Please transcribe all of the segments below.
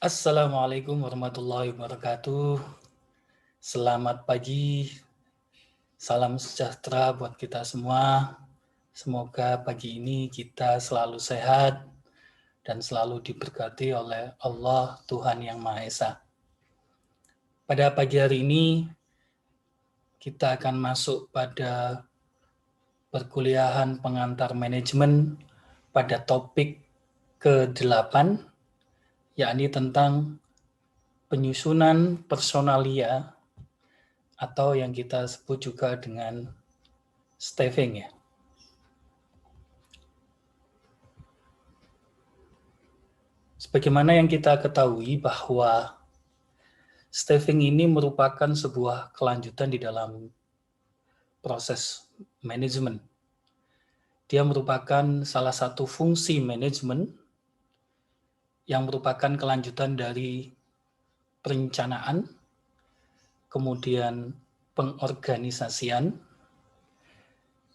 Assalamualaikum warahmatullahi wabarakatuh. Selamat pagi, salam sejahtera buat kita semua. Semoga pagi ini kita selalu sehat dan selalu diberkati oleh Allah Tuhan Yang Maha Esa. Pada pagi hari ini kita akan masuk pada perkuliahan pengantar manajemen pada topik ke-8, yakni tentang penyusunan personalia atau yang kita sebut juga dengan staffing ya. Sebagaimana yang kita ketahui bahwa staffing ini merupakan sebuah kelanjutan di dalam proses manajemen. Dia merupakan salah satu fungsi manajemen yang merupakan kelanjutan dari perencanaan, kemudian pengorganisasian,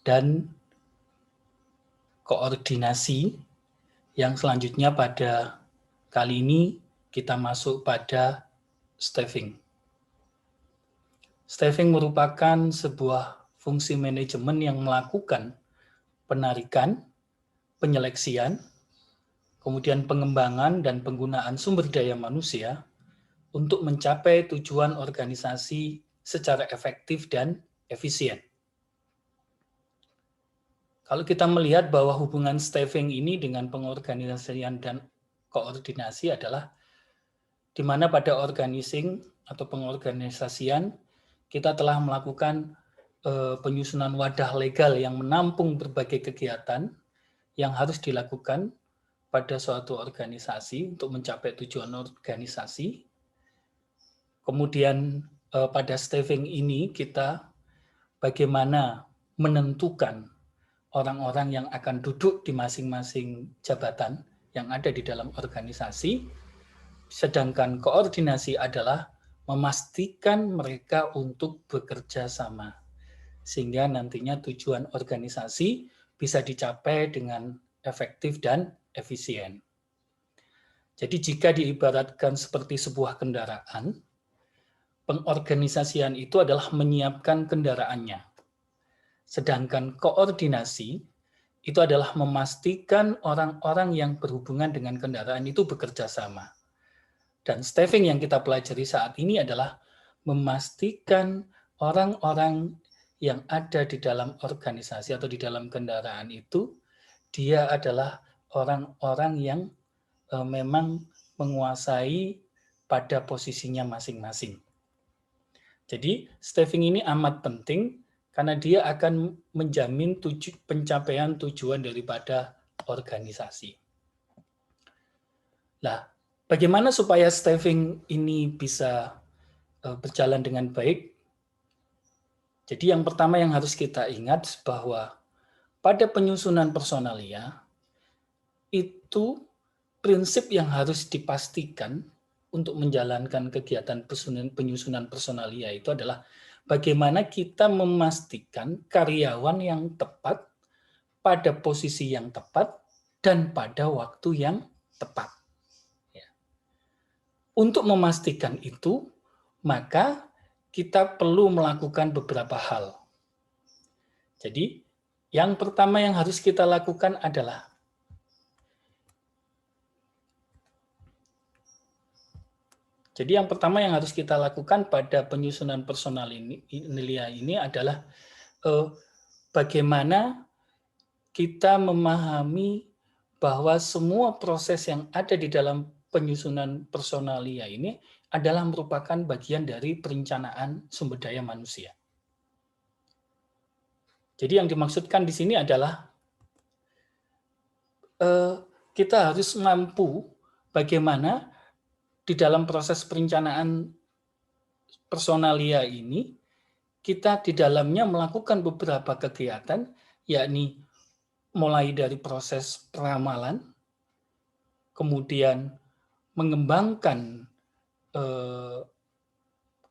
dan koordinasi yang selanjutnya pada kali ini kita masuk pada staffing. Staffing merupakan sebuah fungsi manajemen yang melakukan penarikan, penyeleksian, kemudian pengembangan dan penggunaan sumber daya manusia untuk mencapai tujuan organisasi secara efektif dan efisien. Kalau kita melihat bahwa hubungan staffing ini dengan pengorganisasian dan koordinasi adalah di mana pada organizing atau pengorganisasian kita telah melakukan penyusunan wadah legal yang menampung berbagai kegiatan yang harus dilakukan pada suatu organisasi untuk mencapai tujuan organisasi. Kemudian pada staffing ini kita bagaimana menentukan orang-orang yang akan duduk di masing-masing jabatan yang ada di dalam organisasi, sedangkan koordinasi adalah memastikan mereka untuk bekerja sama, sehingga nantinya tujuan organisasi bisa dicapai dengan efektif dan efisien. Jadi jika diibaratkan seperti sebuah kendaraan, pengorganisasian itu adalah menyiapkan kendaraannya. Sedangkan koordinasi itu adalah memastikan orang-orang yang berhubungan dengan kendaraan itu bekerja sama. Dan staffing yang kita pelajari saat ini adalah memastikan orang-orang yang ada di dalam organisasi atau di dalam kendaraan itu, dia adalah orang-orang yang memang menguasai pada posisinya masing-masing. Jadi staffing ini amat penting karena dia akan menjamin pencapaian tujuan daripada organisasi. Nah, bagaimana supaya staffing ini bisa berjalan dengan baik? Jadi yang pertama yang harus kita ingat bahwa pada penyusunan personalia itu prinsip yang harus dipastikan untuk menjalankan kegiatan penyusunan personalia itu adalah bagaimana kita memastikan karyawan yang tepat pada posisi yang tepat dan pada waktu yang tepat. Ya. Untuk memastikan itu, maka kita perlu melakukan beberapa hal. Jadi, yang pertama yang harus kita lakukan adalah Jadi yang pertama yang harus kita lakukan pada penyusunan personalia ini adalah bagaimana kita memahami bahwa semua proses yang ada di dalam penyusunan personalia ini adalah merupakan bagian dari perencanaan sumber daya manusia. Jadi yang dimaksudkan di sini adalah kita harus mampu bagaimana di dalam proses perencanaan personalia ini, kita di dalamnya melakukan beberapa kegiatan, yakni mulai dari proses peramalan, kemudian mengembangkan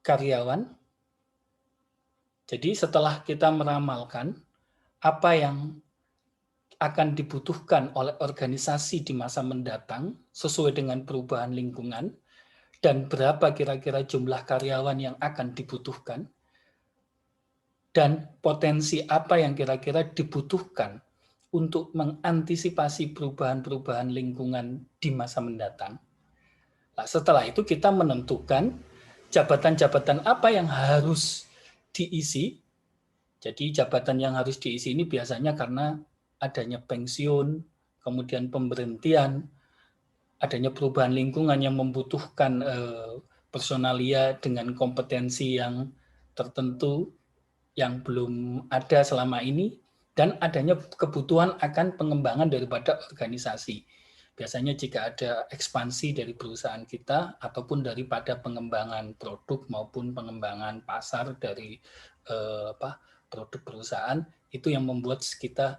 karyawan. Jadi setelah kita meramalkan apa yang akan dibutuhkan oleh organisasi di masa mendatang sesuai dengan perubahan lingkungan, dan berapa kira-kira jumlah karyawan yang akan dibutuhkan, dan potensi apa yang kira-kira dibutuhkan untuk mengantisipasi perubahan-perubahan lingkungan di masa mendatang. Nah, setelah itu kita menentukan jabatan-jabatan apa yang harus diisi. Jadi jabatan yang harus diisi ini biasanya karena adanya pensiun, kemudian pemberhentian, adanya perubahan lingkungan yang membutuhkan personalia dengan kompetensi yang tertentu yang belum ada selama ini, dan adanya kebutuhan akan pengembangan daripada organisasi. Biasanya jika ada ekspansi dari perusahaan kita ataupun daripada pengembangan produk maupun pengembangan pasar dari produk perusahaan, itu yang membuat kita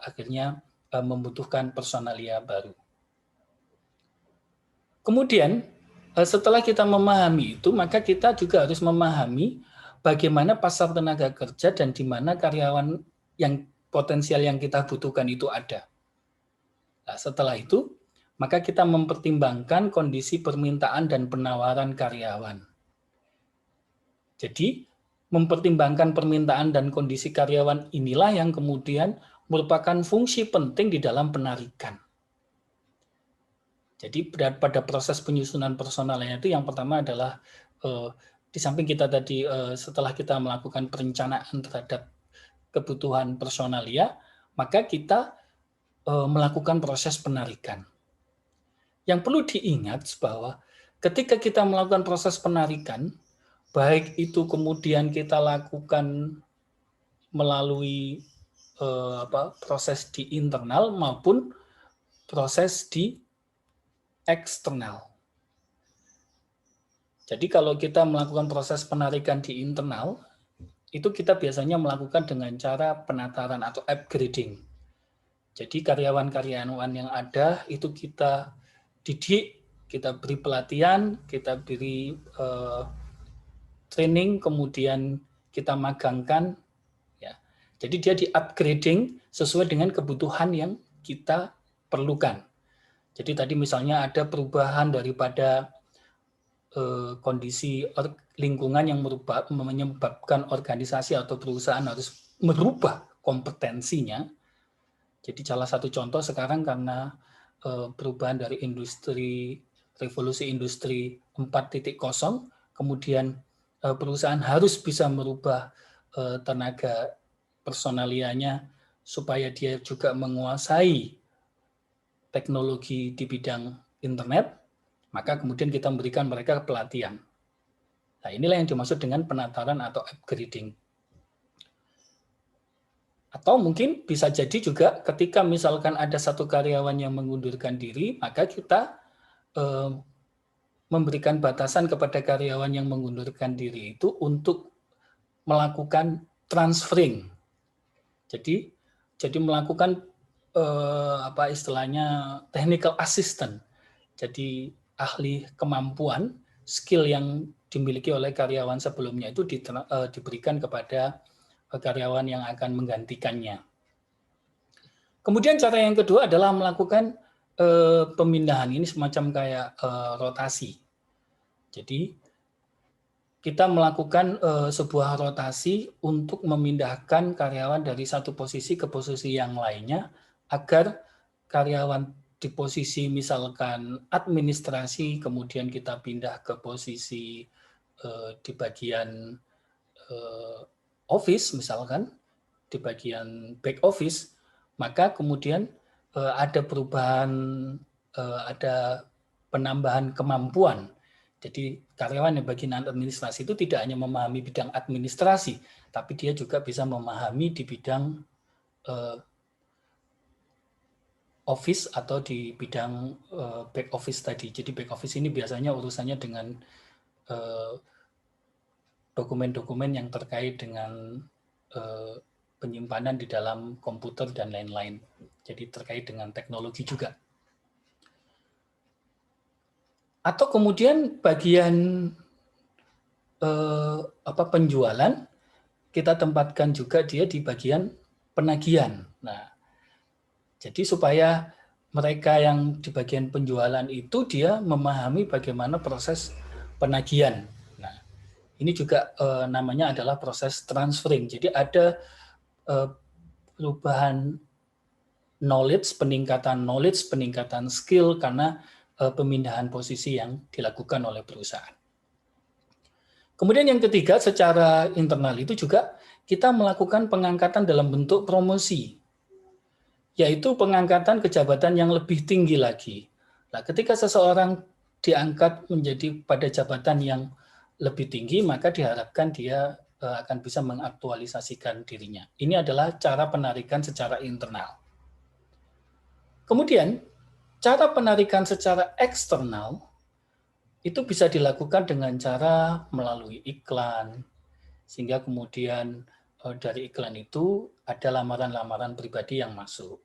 akhirnya membutuhkan personalia baru. Kemudian setelah kita memahami itu, maka kita juga harus memahami bagaimana pasar tenaga kerja dan di mana karyawan yang potensial yang kita butuhkan itu ada. Nah, setelah itu, maka kita mempertimbangkan kondisi permintaan dan penawaran karyawan. Jadi, mempertimbangkan permintaan dan kondisi karyawan inilah yang kemudian merupakan fungsi penting di dalam penarikan. Jadi pada proses penyusunan personalnya itu yang pertama adalah di samping kita tadi setelah kita melakukan perencanaan terhadap kebutuhan personalia, maka kita melakukan proses penarikan. Yang perlu diingat bahwa ketika kita melakukan proses penarikan, baik itu kemudian kita lakukan melalui proses di internal maupun proses di eksternal. Jadi kalau kita melakukan proses penarikan di internal, itu kita biasanya melakukan dengan cara penataran atau upgrading. Jadi karyawan-karyawan yang ada itu kita didik, kita beri pelatihan, kita beri training, kemudian kita magangkan. Ya. Jadi dia di-upgrading sesuai dengan kebutuhan yang kita perlukan. Jadi tadi misalnya ada perubahan daripada kondisi lingkungan yang menyebabkan organisasi atau perusahaan harus merubah kompetensinya. Jadi salah satu contoh sekarang karena perubahan dari revolusi industri 4.0, kemudian perusahaan harus bisa merubah tenaga personalianya supaya dia juga menguasai teknologi di bidang internet, maka kemudian kita memberikan mereka pelatihan. Nah, inilah yang dimaksud dengan penataran atau upgrading. Atau mungkin bisa jadi juga ketika misalkan ada satu karyawan yang mengundurkan diri, maka kita memberikan batasan kepada karyawan yang mengundurkan diri itu untuk melakukan transferring. Jadi melakukan apa istilahnya technical assistant. Jadi ahli kemampuan, skill yang dimiliki oleh karyawan sebelumnya itu diberikan kepada karyawan yang akan menggantikannya. Kemudian cara yang kedua adalah melakukan pemindahan, ini semacam kayak rotasi. Jadi kita melakukan sebuah rotasi untuk memindahkan karyawan dari satu posisi ke posisi yang lainnya agar karyawan di posisi misalkan administrasi kemudian kita pindah ke posisi di bagian office misalkan, di bagian back office, maka kemudian ada perubahan, ada penambahan kemampuan. Jadi karyawan yang bagian administrasi itu tidak hanya memahami bidang administrasi, tapi dia juga bisa memahami di bidang office atau di bidang back office tadi. Jadi back office ini biasanya urusannya dengan dokumen-dokumen yang terkait dengan penyimpanan di dalam komputer dan lain-lain. Jadi terkait dengan teknologi juga. Atau kemudian bagian penjualan kita tempatkan juga dia di bagian penagihan. Nah, jadi supaya mereka yang di bagian penjualan itu dia memahami bagaimana proses penagihan. Nah, ini juga namanya adalah proses transferring. Jadi ada perubahan knowledge, peningkatan skill karena pemindahan posisi yang dilakukan oleh perusahaan. Kemudian yang ketiga, secara internal itu juga kita melakukan pengangkatan dalam bentuk promosi, yaitu pengangkatan ke jabatan yang lebih tinggi lagi. Nah, ketika seseorang diangkat menjadi pada jabatan yang lebih tinggi, maka diharapkan dia akan bisa mengaktualisasikan dirinya. Ini adalah cara penarikan secara internal. Kemudian, cara penarikan secara eksternal itu bisa dilakukan dengan cara melalui iklan, sehingga kemudian dari iklan itu ada lamaran-lamaran pribadi yang masuk.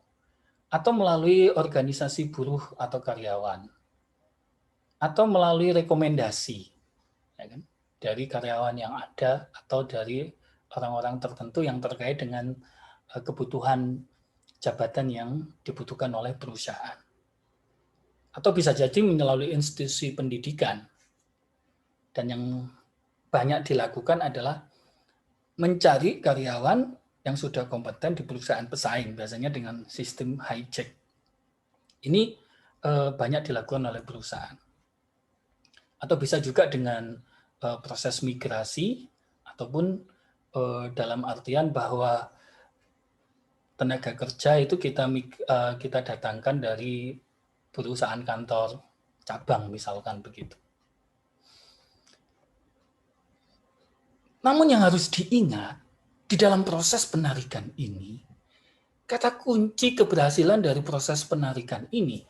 Atau melalui organisasi buruh atau karyawan. Atau melalui rekomendasi ya kan, dari karyawan yang ada atau dari orang-orang tertentu yang terkait dengan kebutuhan jabatan yang dibutuhkan oleh perusahaan. Atau bisa jadi melalui institusi pendidikan. Dan yang banyak dilakukan adalah mencari karyawan yang sudah kompeten di perusahaan pesaing, biasanya dengan sistem hijack. Ini banyak dilakukan oleh perusahaan. Atau bisa juga dengan proses migrasi, ataupun dalam artian bahwa tenaga kerja itu kita datangkan dari perusahaan kantor cabang, misalkan begitu. Namun yang harus diingat, di dalam proses penarikan ini, kata kunci keberhasilan dari proses penarikan ini,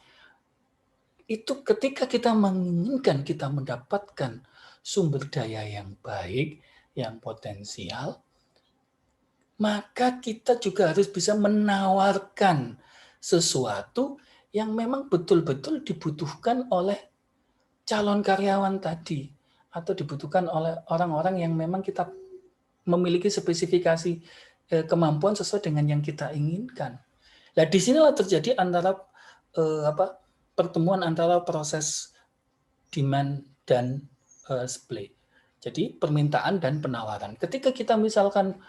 itu ketika kita menginginkan kita mendapatkan sumber daya yang baik, yang potensial, maka kita juga harus bisa menawarkan sesuatu yang memang betul-betul dibutuhkan oleh calon karyawan tadi, atau dibutuhkan oleh orang-orang yang memang kita memiliki spesifikasi kemampuan sesuai dengan yang kita inginkan. Nah, disinilah terjadi antara pertemuan antara proses demand dan supply. Jadi permintaan dan penawaran. Ketika kita misalkan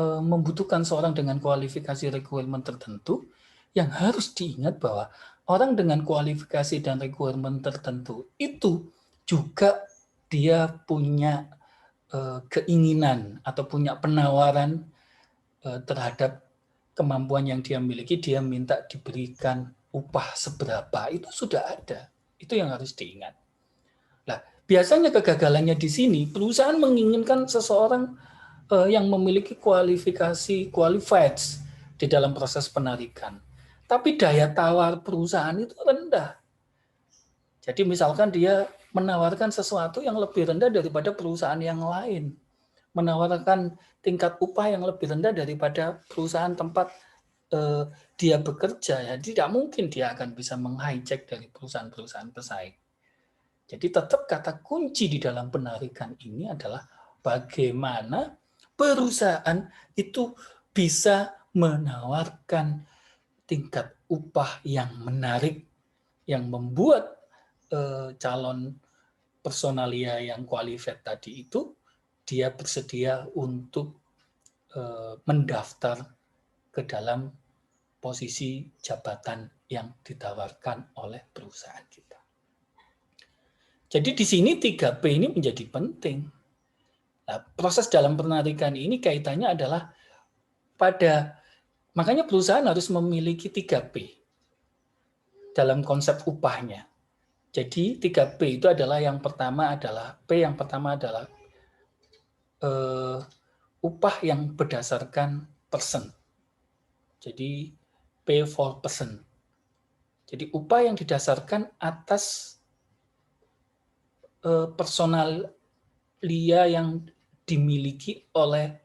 membutuhkan seorang dengan kualifikasi requirement tertentu, yang harus diingat bahwa orang dengan kualifikasi dan requirement tertentu itu juga dia punya keinginan atau punya penawaran terhadap kemampuan yang dia miliki, dia minta diberikan upah seberapa, itu sudah ada. Itu yang harus diingat. Nah, biasanya kegagalannya di sini, perusahaan menginginkan seseorang yang memiliki kualifikasi qualified di dalam proses penarikan. Tapi daya tawar perusahaan itu rendah. Jadi misalkan dia menawarkan sesuatu yang lebih rendah daripada perusahaan yang lain. Menawarkan tingkat upah yang lebih rendah daripada perusahaan tempat dia bekerja. Ya, tidak mungkin dia akan bisa menghijack dari perusahaan-perusahaan pesaing. Jadi tetap kata kunci di dalam penarikan ini adalah bagaimana perusahaan itu bisa menawarkan tingkat upah yang menarik, yang membuat calon personalia yang qualified tadi itu dia bersedia untuk mendaftar ke dalam posisi jabatan yang ditawarkan oleh perusahaan kita. Jadi di sini 3P ini menjadi penting. Nah, proses dalam penarikan ini kaitannya adalah makanya perusahaan harus memiliki 3P dalam konsep upahnya. Jadi 3P itu adalah yang pertama adalah upah yang berdasarkan person. Jadi pay for person. Jadi upah yang didasarkan atas personalia yang dimiliki oleh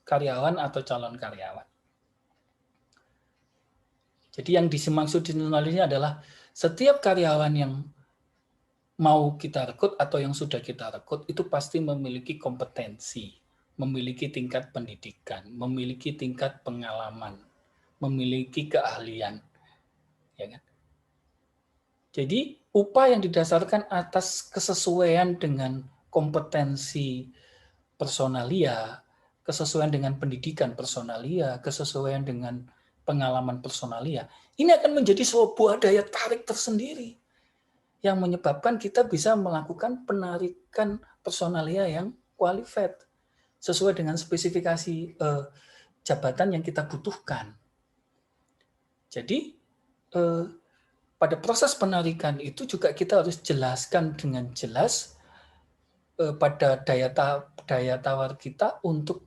karyawan atau calon karyawan. Jadi yang dimaksud di ini adalah setiap karyawan yang mau kita rekrut atau yang sudah kita rekrut itu pasti memiliki kompetensi, memiliki tingkat pendidikan, memiliki tingkat pengalaman, memiliki keahlian ya kan? Jadi upah yang didasarkan atas kesesuaian dengan kompetensi personalia, kesesuaian dengan pendidikan personalia, kesesuaian dengan pengalaman personalia, ini akan menjadi sebuah daya tarik tersendiri yang menyebabkan kita bisa melakukan penarikan personalia yang qualified sesuai dengan spesifikasi jabatan yang kita butuhkan. Jadi pada proses penarikan itu juga kita harus jelaskan dengan jelas pada daya tawar kita untuk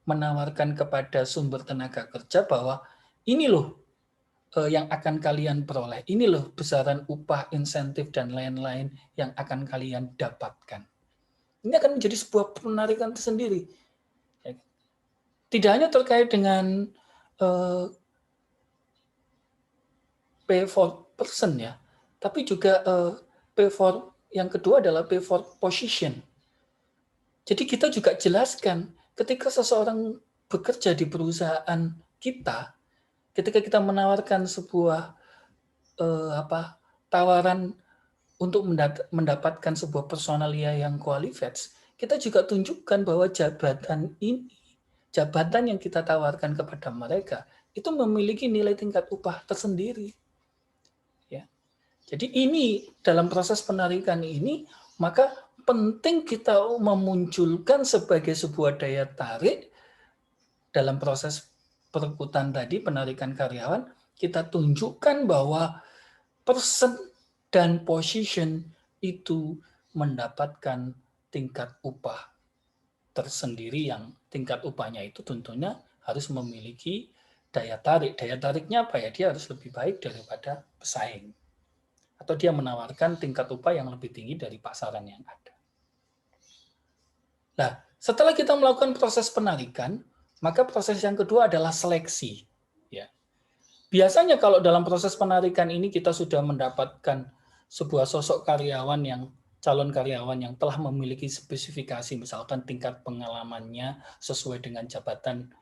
menawarkan kepada sumber tenaga kerja bahwa ini loh yang akan kalian peroleh, ini loh besaran upah, insentif, dan lain-lain yang akan kalian dapatkan. Ini akan menjadi sebuah penarikan tersendiri. Tidak hanya terkait dengan pay for person ya, tapi juga pay for yang kedua adalah pay for position. Jadi kita juga jelaskan ketika seseorang bekerja di perusahaan kita, ketika kita menawarkan sebuah tawaran untuk mendapatkan sebuah personalia yang qualified, kita juga tunjukkan bahwa jabatan ini, jabatan yang kita tawarkan kepada mereka, itu memiliki nilai tingkat upah tersendiri. Ya. Jadi ini dalam proses penarikan ini, maka penting kita memunculkan sebagai sebuah daya tarik dalam proses perekrutan tadi, penarikan karyawan, kita tunjukkan bahwa person dan position itu mendapatkan tingkat upah tersendiri yang tingkat upahnya itu tentunya harus memiliki daya tarik. Daya tariknya apa ya? Dia harus lebih baik daripada pesaing. Atau dia menawarkan tingkat upah yang lebih tinggi dari pasaran yang ada. Nah, setelah kita melakukan proses penarikan, maka proses yang kedua adalah seleksi. Ya. Biasanya kalau dalam proses penarikan ini kita sudah mendapatkan sebuah sosok karyawan yang calon karyawan yang telah memiliki spesifikasi, misalkan tingkat pengalamannya sesuai dengan jabatan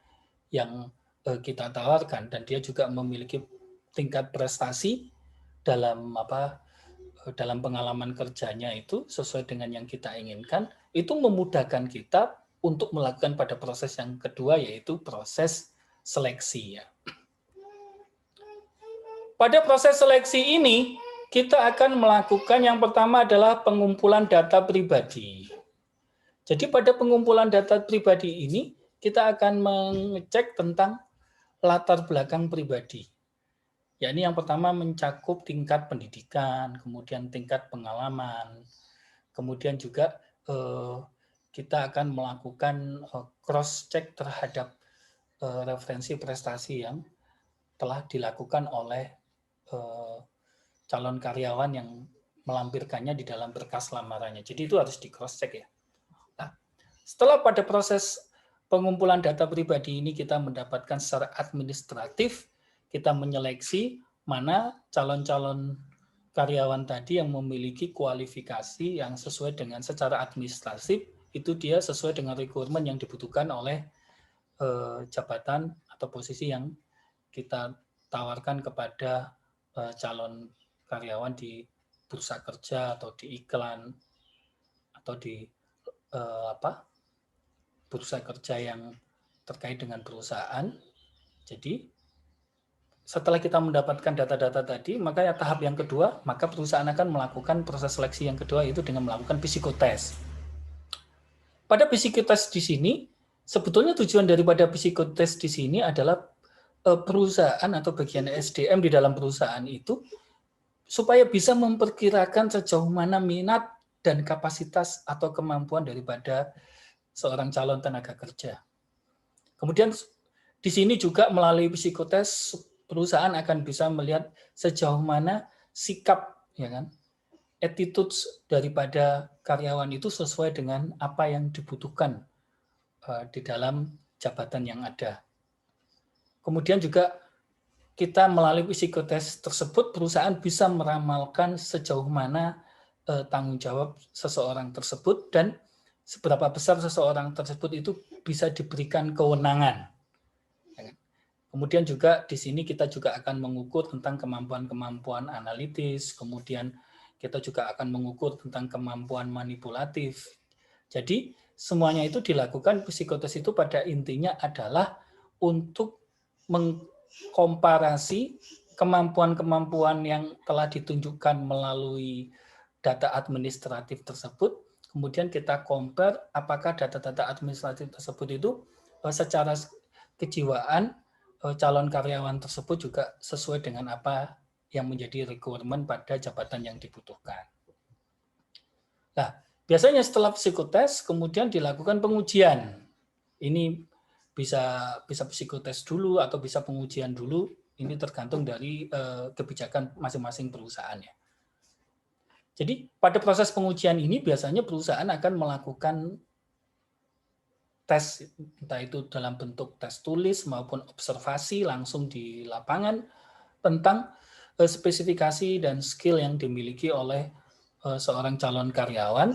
yang kita tawarkan, dan dia juga memiliki tingkat prestasi dalam dalam pengalaman kerjanya itu sesuai dengan yang kita inginkan, itu memudahkan kita untuk melakukan pada proses yang kedua, yaitu proses seleksi ya. Pada proses seleksi ini, kita akan melakukan yang pertama adalah pengumpulan data pribadi. Jadi pada pengumpulan data pribadi ini, kita akan mengecek tentang latar belakang pribadi. Yakni yang pertama mencakup tingkat pendidikan, kemudian tingkat pengalaman, kemudian juga kita akan melakukan cross-check terhadap referensi prestasi yang telah dilakukan oleh calon karyawan yang melampirkannya di dalam berkas lamarannya. Jadi itu harus di cross check ya. Nah, setelah pada proses pengumpulan data pribadi ini kita mendapatkan secara administratif, kita menyeleksi mana calon-calon karyawan tadi yang memiliki kualifikasi yang sesuai dengan secara administratif, itu dia sesuai dengan requirement yang dibutuhkan oleh jabatan atau posisi yang kita tawarkan kepada calon karyawan di bursa kerja atau di iklan atau di bursa kerja yang terkait dengan perusahaan. Jadi setelah kita mendapatkan data-data tadi, maka ya tahap yang kedua, maka perusahaan akan melakukan proses seleksi yang kedua, yaitu dengan melakukan psikotest. Pada psikotest di sini, sebetulnya tujuan daripada psikotest di sini adalah perusahaan atau bagian SDM di dalam perusahaan itu supaya bisa memperkirakan sejauh mana minat dan kapasitas atau kemampuan daripada seorang calon tenaga kerja. Kemudian di sini juga melalui psikotes perusahaan akan bisa melihat sejauh mana sikap, ya kan, attitude daripada karyawan itu sesuai dengan apa yang dibutuhkan di dalam jabatan yang ada. Kemudian juga kita melalui psikotes tersebut, perusahaan bisa meramalkan sejauh mana tanggung jawab seseorang tersebut dan seberapa besar seseorang tersebut itu bisa diberikan kewenangan. Kemudian juga di sini kita juga akan mengukur tentang kemampuan-kemampuan analitis, kemudian kita juga akan mengukur tentang kemampuan manipulatif. Jadi semuanya itu dilakukan psikotes itu pada intinya adalah untuk mengkomparasi kemampuan-kemampuan yang telah ditunjukkan melalui data administratif tersebut, kemudian kita compare apakah data-data administratif tersebut itu secara kejiwaan calon karyawan tersebut juga sesuai dengan apa yang menjadi requirement pada jabatan yang dibutuhkan. Nah, biasanya setelah psikotes kemudian dilakukan pengujian. Ini bisa psikotes dulu atau bisa pengujian dulu. Ini tergantung dari kebijakan masing-masing perusahaan ya. Jadi pada proses pengujian ini biasanya perusahaan akan melakukan tes, entah itu dalam bentuk tes tulis maupun observasi langsung di lapangan tentang spesifikasi dan skill yang dimiliki oleh seorang calon karyawan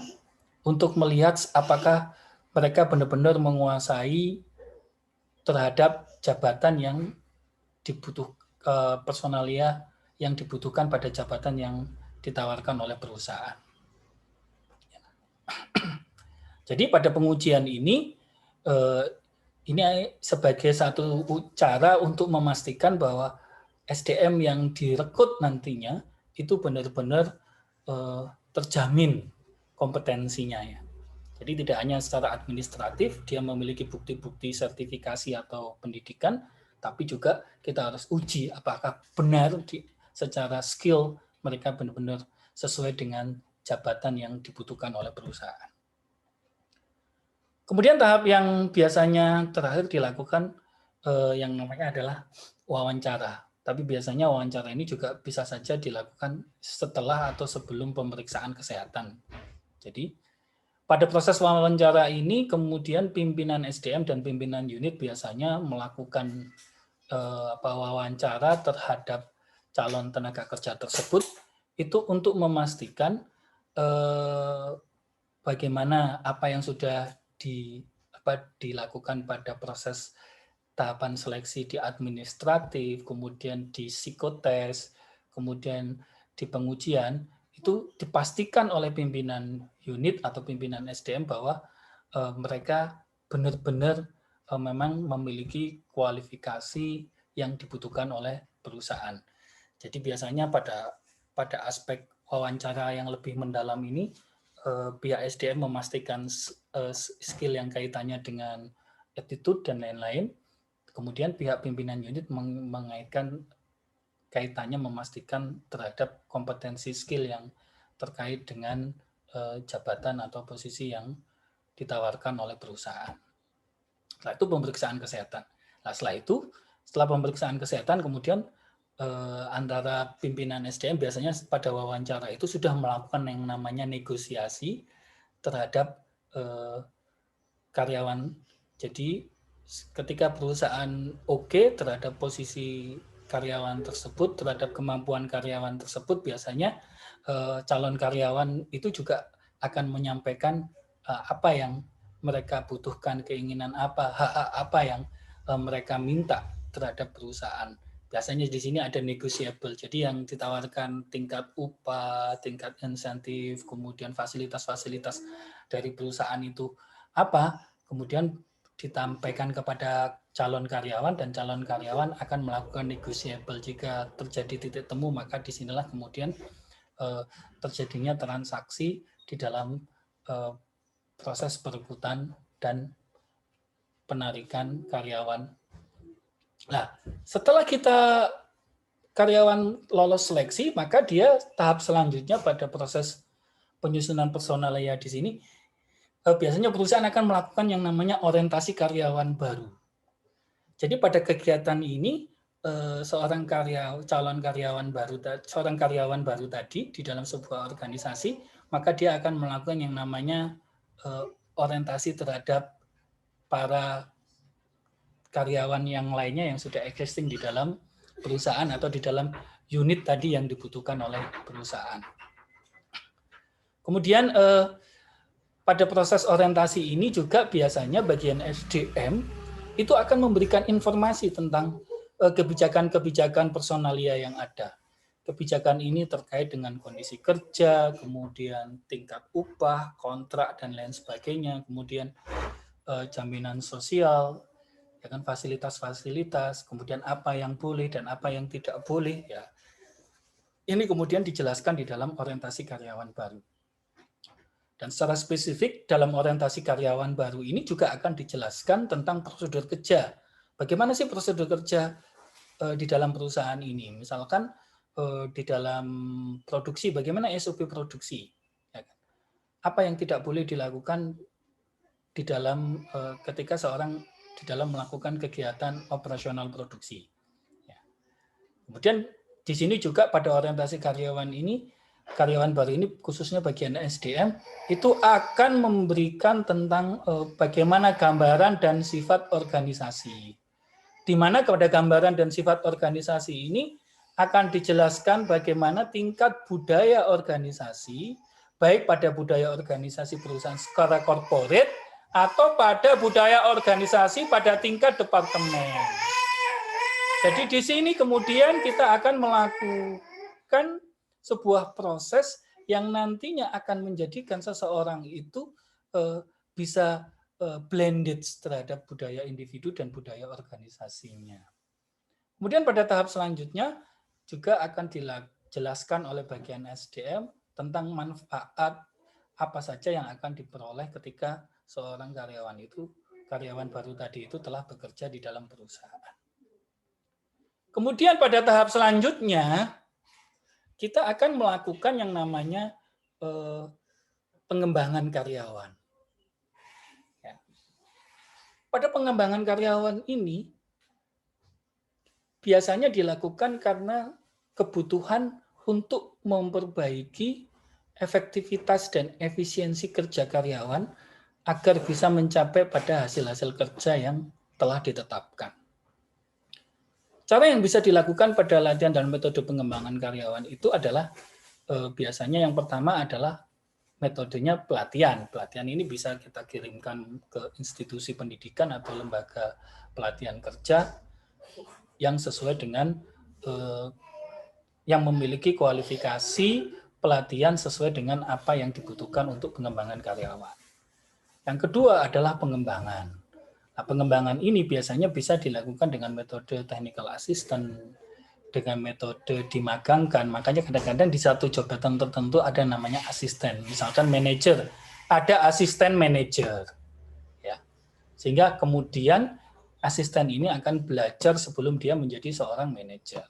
untuk melihat apakah mereka benar-benar menguasai terhadap jabatan yang personalia yang dibutuhkan pada jabatan yang ditawarkan oleh perusahaan. Jadi pada pengujian ini sebagai satu cara untuk memastikan bahwa SDM yang direkrut nantinya itu benar-benar terjamin kompetensinya ya. Jadi tidak hanya secara administratif dia memiliki bukti-bukti sertifikasi atau pendidikan, tapi juga kita harus uji apakah benar secara skill mereka benar-benar sesuai dengan jabatan yang dibutuhkan oleh perusahaan. Kemudian tahap yang biasanya terakhir dilakukan yang namanya adalah wawancara. Tapi biasanya wawancara ini juga bisa saja dilakukan setelah atau sebelum pemeriksaan kesehatan. Jadi pada proses wawancara ini kemudian pimpinan SDM dan pimpinan unit biasanya melakukan wawancara terhadap calon tenaga kerja tersebut itu untuk memastikan bagaimana apa yang sudah dilakukan pada proses tahapan seleksi di administratif, kemudian di psikotes, kemudian di pengujian, itu dipastikan oleh pimpinan unit atau pimpinan SDM bahwa mereka benar-benar memang memiliki kualifikasi yang dibutuhkan oleh perusahaan. Jadi biasanya pada aspek wawancara yang lebih mendalam ini, pihak SDM memastikan skill yang kaitannya dengan attitude dan lain-lain. Kemudian pihak pimpinan unit mengaitkan kaitannya memastikan terhadap kompetensi skill yang terkait dengan jabatan atau posisi yang ditawarkan oleh perusahaan. Setelah itu pemeriksaan kesehatan. Nah, setelah pemeriksaan kesehatan kemudian antara pimpinan SDM biasanya pada wawancara itu sudah melakukan yang namanya negosiasi terhadap karyawan. Jadi ketika perusahaan oke terhadap posisi karyawan tersebut, terhadap kemampuan karyawan tersebut, biasanya calon karyawan itu juga akan menyampaikan apa yang mereka butuhkan, keinginan apa, hak-hak apa yang mereka minta terhadap perusahaan. Biasanya di sini ada negotiable, jadi yang ditawarkan tingkat upah, tingkat insentif, kemudian fasilitas-fasilitas dari perusahaan itu apa, kemudian ditampaikan kepada calon karyawan dan calon karyawan akan melakukan negotiable. Jika terjadi titik temu, maka disinilah kemudian terjadinya transaksi di dalam proses perekrutan dan penarikan karyawan. Nah, setelah karyawan lolos seleksi, maka dia tahap selanjutnya pada proses penyusunan personalia di sini, biasanya perusahaan akan melakukan yang namanya orientasi karyawan baru. Jadi pada kegiatan ini, seorang calon karyawan baru tadi di dalam sebuah organisasi, maka dia akan melakukan yang namanya orientasi terhadap para karyawan yang lainnya yang sudah existing di dalam perusahaan atau di dalam unit tadi yang dibutuhkan oleh perusahaan. Kemudian pada proses orientasi ini juga biasanya bagian SDM itu akan memberikan informasi tentang kebijakan-kebijakan personalia yang ada. Kebijakan ini terkait dengan kondisi kerja, kemudian tingkat upah, kontrak, dan lain sebagainya, kemudian jaminan sosial, ya kan, fasilitas-fasilitas, kemudian apa yang boleh dan apa yang tidak boleh, ya. Ini kemudian dijelaskan di dalam orientasi karyawan baru. Dan secara spesifik dalam orientasi karyawan baru ini juga akan dijelaskan tentang prosedur kerja. Bagaimana sih prosedur kerja di dalam perusahaan ini? Misalkan di dalam produksi, bagaimana SOP produksi? Ya kan? Apa yang tidak boleh dilakukan di dalam ketika seorang di dalam melakukan kegiatan operasional produksi. Ya. Kemudian di sini juga pada orientasi karyawan baru ini khususnya bagian SDM itu akan memberikan tentang bagaimana gambaran dan sifat organisasi. Di mana pada gambaran dan sifat organisasi ini akan dijelaskan bagaimana tingkat budaya organisasi, baik pada budaya organisasi perusahaan secara korporat atau pada budaya organisasi pada tingkat departemen. Jadi di sini kemudian kita akan melakukan sebuah proses yang nantinya akan menjadikan seseorang itu bisa blended terhadap budaya individu dan budaya organisasinya. Kemudian pada tahap selanjutnya juga akan dijelaskan oleh bagian SDM tentang manfaat apa saja yang akan diperoleh ketika seorang karyawan baru tadi itu telah bekerja di dalam perusahaan. Kemudian pada tahap selanjutnya, kita akan melakukan yang namanya pengembangan karyawan. Ya. Pada pengembangan karyawan ini, biasanya dilakukan karena kebutuhan untuk memperbaiki efektivitas dan efisiensi kerja karyawan agar bisa mencapai pada hasil-hasil kerja yang telah ditetapkan. Cara yang bisa dilakukan pada latihan dan metode pengembangan karyawan itu adalah biasanya yang pertama adalah metodenya pelatihan. Pelatihan ini bisa kita kirimkan ke institusi pendidikan atau lembaga pelatihan kerja yang sesuai dengan yang memiliki kualifikasi pelatihan sesuai dengan apa yang dibutuhkan untuk pengembangan karyawan. Yang kedua adalah pengembangan. Nah, pengembangan ini biasanya bisa dilakukan dengan metode technical assistant, dengan metode dimagangkan. Makanya kadang-kadang di satu jabatan tertentu ada namanya asisten. Misalkan manajer, ada asisten manajer. Ya. Sehingga kemudian asisten ini akan belajar sebelum dia menjadi seorang manajer.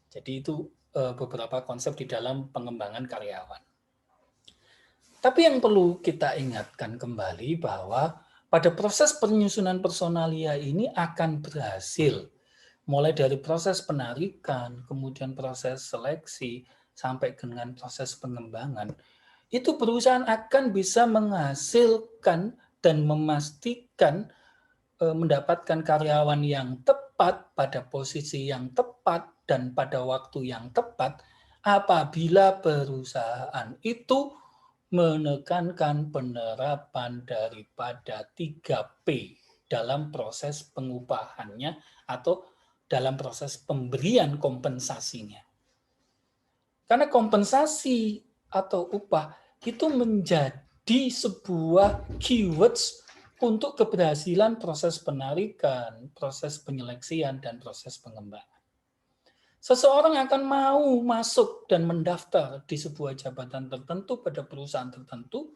Jadi itu beberapa konsep di dalam pengembangan karyawan. Tapi yang perlu kita ingatkan kembali bahwa pada proses penyusunan personalia ini akan berhasil mulai dari proses penarikan, kemudian proses seleksi, sampai dengan proses pengembangan. Itu perusahaan akan bisa menghasilkan dan memastikan mendapatkan karyawan yang tepat pada posisi yang tepat dan pada waktu yang tepat apabila perusahaan itu menekankan penerapan daripada 3P dalam proses pengupahannya atau dalam proses pemberian kompensasinya. Karena kompensasi atau upah itu menjadi sebuah keywords untuk keberhasilan proses penarikan, proses penyeleksian, dan proses pengembangan. Seseorang akan mau masuk dan mendaftar di sebuah jabatan tertentu pada perusahaan tertentu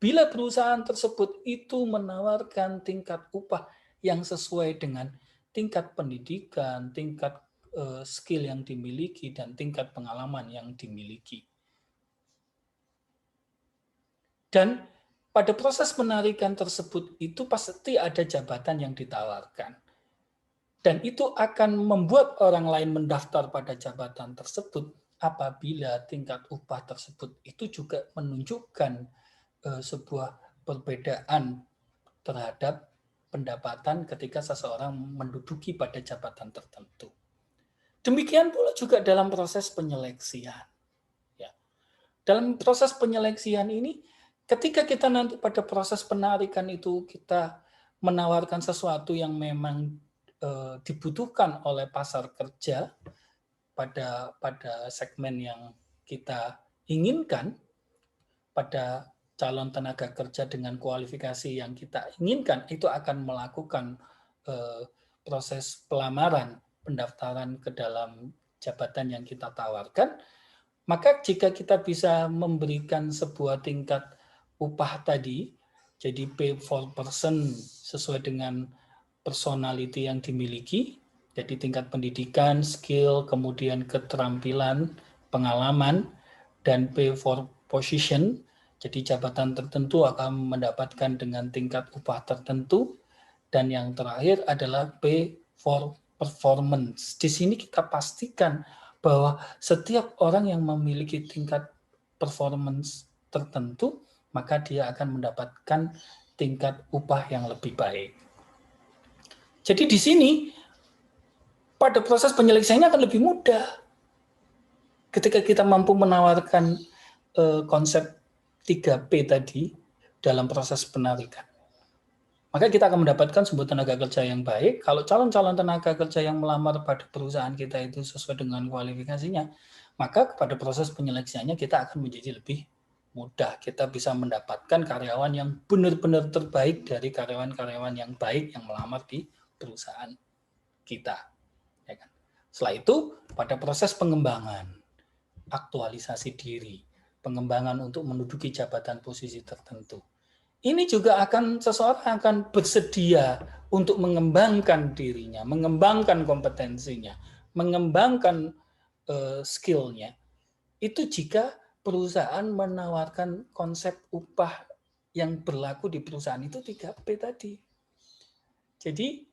bila perusahaan tersebut itu menawarkan tingkat upah yang sesuai dengan tingkat pendidikan, tingkat skill yang dimiliki, dan tingkat pengalaman yang dimiliki. Dan pada proses penarikan tersebut itu pasti ada jabatan yang ditawarkan. Dan itu akan membuat orang lain mendaftar pada jabatan tersebut apabila tingkat upah tersebut itu juga menunjukkan sebuah perbedaan terhadap pendapatan ketika seseorang menduduki pada jabatan tertentu. Demikian pula juga dalam proses penyeleksian. Ya. Dalam proses penyeleksian ini, ketika kita nanti pada proses penarikan itu kita menawarkan sesuatu yang memang dibutuhkan oleh pasar kerja pada segmen yang kita inginkan, pada calon tenaga kerja dengan kualifikasi yang kita inginkan, itu akan melakukan proses pelamaran, pendaftaran ke dalam jabatan yang kita tawarkan. Maka jika kita bisa memberikan sebuah tingkat upah tadi, jadi pay for person sesuai dengan personality yang dimiliki, jadi tingkat pendidikan, skill, kemudian keterampilan, pengalaman, dan pay for position, jadi jabatan tertentu akan mendapatkan dengan tingkat upah tertentu, dan yang terakhir adalah pay for performance. Di sini kita pastikan bahwa setiap orang yang memiliki tingkat performance tertentu, maka dia akan mendapatkan tingkat upah yang lebih baik. Jadi di sini pada proses penyeleksiannya akan lebih mudah ketika kita mampu menawarkan konsep 3P tadi dalam proses penarikan. Maka kita akan mendapatkan sebuah tenaga kerja yang baik. Kalau calon-calon tenaga kerja yang melamar pada perusahaan kita itu sesuai dengan kualifikasinya, maka pada proses penyeleksiannya kita akan menjadi lebih mudah. Kita bisa mendapatkan karyawan yang benar-benar terbaik dari karyawan-karyawan yang baik yang melamar di perusahaan kita. Ya kan? Setelah itu, pada proses pengembangan, aktualisasi diri, pengembangan untuk menduduki jabatan posisi tertentu. Ini juga seseorang akan bersedia untuk mengembangkan dirinya, mengembangkan kompetensinya, mengembangkan skill-nya. Itu jika perusahaan menawarkan konsep upah yang berlaku di perusahaan itu 3P tadi. Jadi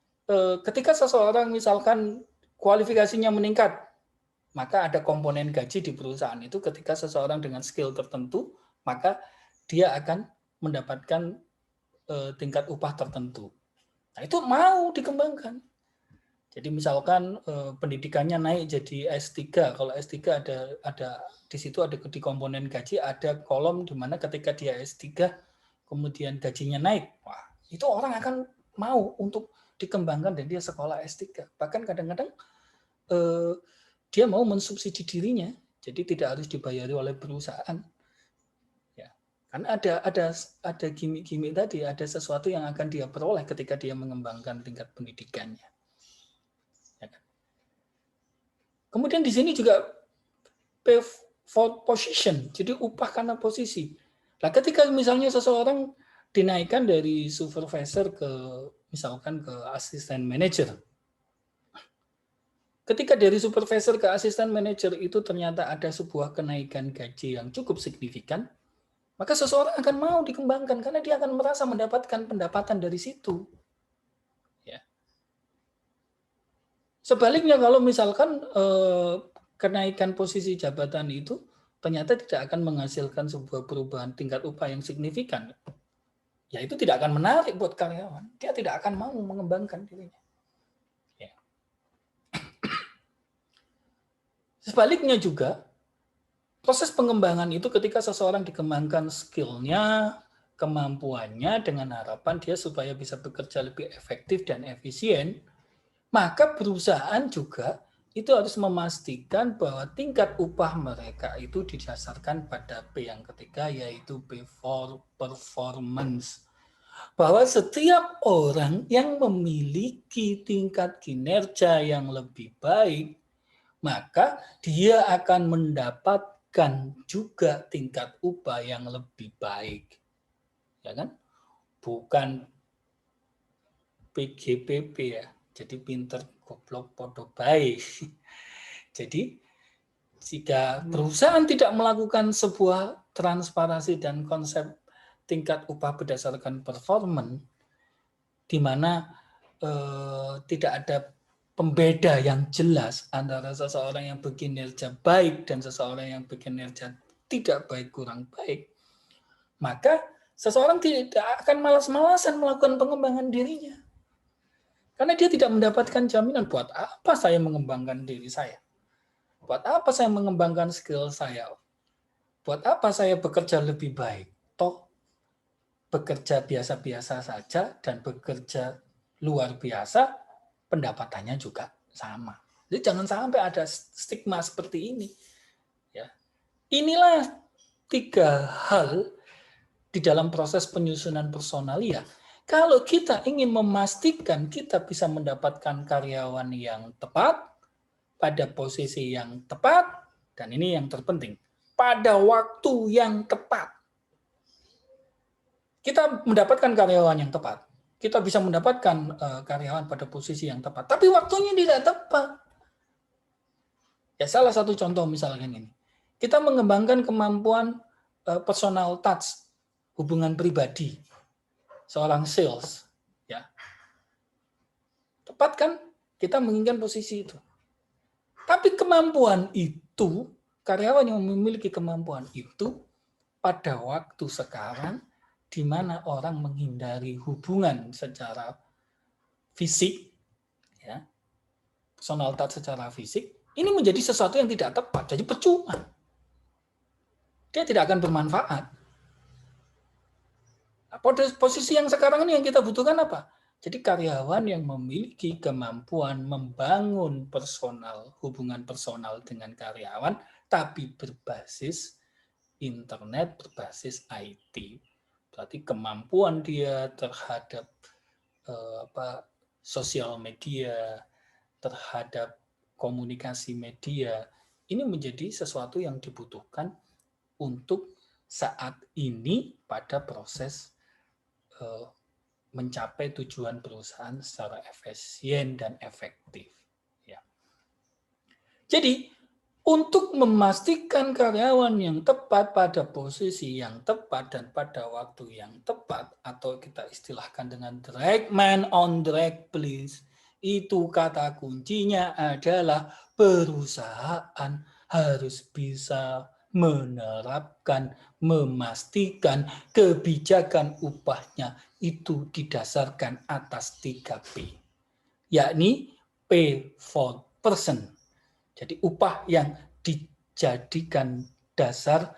ketika seseorang misalkan kualifikasinya meningkat, maka ada komponen gaji di perusahaan itu ketika seseorang dengan skill tertentu, maka dia akan mendapatkan tingkat upah tertentu. Nah, itu mau dikembangkan. Jadi misalkan pendidikannya naik jadi S3, kalau S3 ada di situ ada di komponen gaji ada kolom di mana ketika dia S3 kemudian gajinya naik. Wah, itu orang akan mau untuk dikembangkan dan dia sekolah S3. Bahkan kadang-kadang dia mau mensubsidi dirinya, jadi tidak harus dibayari oleh perusahaan. Ya, karena ada gimmick-gimmick tadi, ada sesuatu yang akan dia peroleh ketika dia mengembangkan tingkat pendidikannya. Ya kan? Kemudian di sini juga pay for position, jadi upah karena posisi. Nah, ketika misalnya seseorang dinaikkan dari supervisor ke misalkan ke asisten manager. Ketika dari supervisor ke asisten manager itu ternyata ada sebuah kenaikan gaji yang cukup signifikan, maka seseorang akan mau dikembangkan karena dia akan merasa mendapatkan pendapatan dari situ. Ya. Sebaliknya kalau misalkan kenaikan posisi jabatan itu ternyata tidak akan menghasilkan sebuah perubahan tingkat upah yang signifikan, ya itu tidak akan menarik buat karyawan. Dia tidak akan mau mengembangkan dirinya. Ya. Sebaliknya juga, proses pengembangan itu ketika seseorang dikembangkan skill-nya, kemampuannya dengan harapan dia supaya bisa bekerja lebih efektif dan efisien, maka perusahaan juga itu harus memastikan bahwa tingkat upah mereka itu didasarkan pada P yang ketiga, yaitu P for performance. Bahwa setiap orang yang memiliki tingkat kinerja yang lebih baik, maka dia akan mendapatkan juga tingkat upah yang lebih baik. Ya kan? Bukan PGPP ya. Jadi pinter goblok podo baik. Jadi jika perusahaan tidak melakukan sebuah transparansi dan konsep tingkat upah berdasarkan performan, di mana tidak ada pembeda yang jelas antara seseorang yang berkinerja baik dan seseorang yang berkinerja tidak baik, kurang baik, maka seseorang tidak akan malas-malasan melakukan pengembangan dirinya. Karena dia tidak mendapatkan jaminan, buat apa saya mengembangkan diri saya? Buat apa saya mengembangkan skill saya? Buat apa saya bekerja lebih baik? Toh bekerja biasa-biasa saja dan bekerja luar biasa pendapatannya juga sama. Jadi jangan sampai ada stigma seperti ini. Ya. Inilah 3 hal di dalam proses penyusunan personalia. Kalau kita ingin memastikan kita bisa mendapatkan karyawan yang tepat, pada posisi yang tepat, dan ini yang terpenting, pada waktu yang tepat. Kita mendapatkan karyawan yang tepat. Kita bisa mendapatkan karyawan pada posisi yang tepat, tapi waktunya tidak tepat. Ya, salah satu contoh misalkan ini. Kita mengembangkan kemampuan personal touch, hubungan pribadi, seorang sales. Ya. Tepat kan? Kita menginginkan posisi itu. Tapi kemampuan itu, karyawan yang memiliki kemampuan itu, pada waktu sekarang, di mana orang menghindari hubungan secara fisik, ya, personal touch secara fisik, ini menjadi sesuatu yang tidak tepat, jadi percuma. Dia tidak akan bermanfaat. Pada posisi yang sekarang ini yang kita butuhkan apa? Jadi karyawan yang memiliki kemampuan membangun hubungan personal dengan karyawan, tapi berbasis internet, berbasis IT. Berarti kemampuan dia terhadap sosial media, terhadap komunikasi media, ini menjadi sesuatu yang dibutuhkan untuk saat ini pada proses mencapai tujuan perusahaan secara efisien dan efektif. Ya. Jadi, untuk memastikan karyawan yang tepat pada posisi yang tepat dan pada waktu yang tepat, atau kita istilahkan dengan drag man on drag please, itu kata kuncinya adalah perusahaan harus bisa menerapkan, memastikan kebijakan upahnya itu didasarkan atas 3P, yakni pay for person. Jadi upah yang dijadikan dasar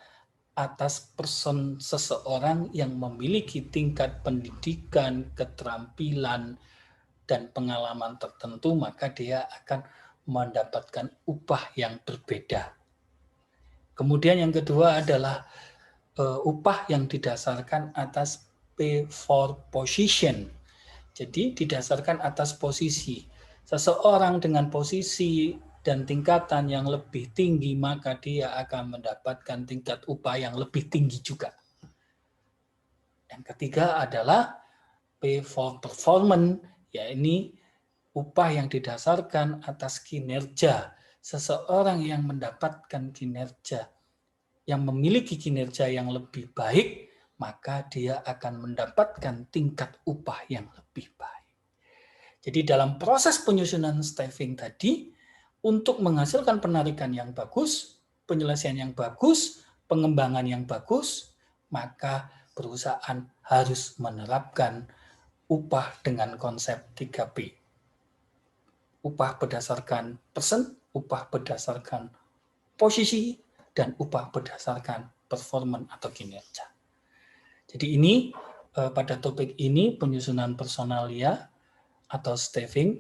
atas person seseorang yang memiliki tingkat pendidikan, keterampilan, dan pengalaman tertentu, maka dia akan mendapatkan upah yang berbeda. Kemudian yang kedua adalah upah yang didasarkan atas pay for position. Jadi didasarkan atas posisi. Seseorang dengan posisi dan tingkatan yang lebih tinggi, maka dia akan mendapatkan tingkat upah yang lebih tinggi juga. Yang ketiga adalah pay for performance, yakni upah yang didasarkan atas kinerja. Seseorang yang mendapatkan kinerja, yang memiliki kinerja yang lebih baik, maka dia akan mendapatkan tingkat upah yang lebih baik. Jadi dalam proses penyusunan staffing tadi, untuk menghasilkan penarikan yang bagus, penyelesaian yang bagus, pengembangan yang bagus, maka perusahaan harus menerapkan upah dengan konsep 3P. Upah berdasarkan person, upah berdasarkan posisi, dan upah berdasarkan performan atau kinerja. Jadi ini pada topik ini penyusunan personalia atau staffing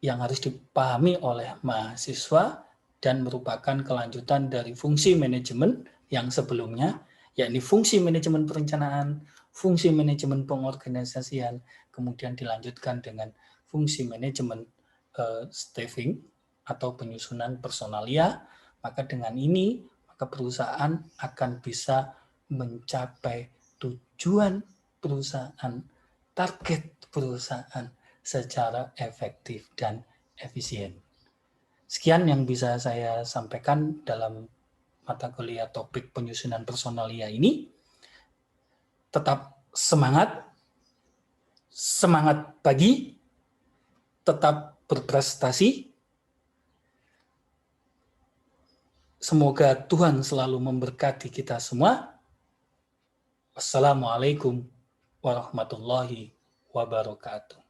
yang harus dipahami oleh mahasiswa dan merupakan kelanjutan dari fungsi manajemen yang sebelumnya, yakni fungsi manajemen perencanaan, fungsi manajemen pengorganisasian, kemudian dilanjutkan dengan fungsi manajemen staffing atau penyusunan personalia. Maka dengan ini, maka perusahaan akan bisa mencapai tujuan perusahaan, target perusahaan secara efektif dan efisien. Sekian yang bisa saya sampaikan dalam mata kuliah topik penyusunan personalia ini. Tetap semangat pagi, tetap berprestasi. Semoga Tuhan selalu memberkati kita semua. Wassalamualaikum warahmatullahi wabarakatuh.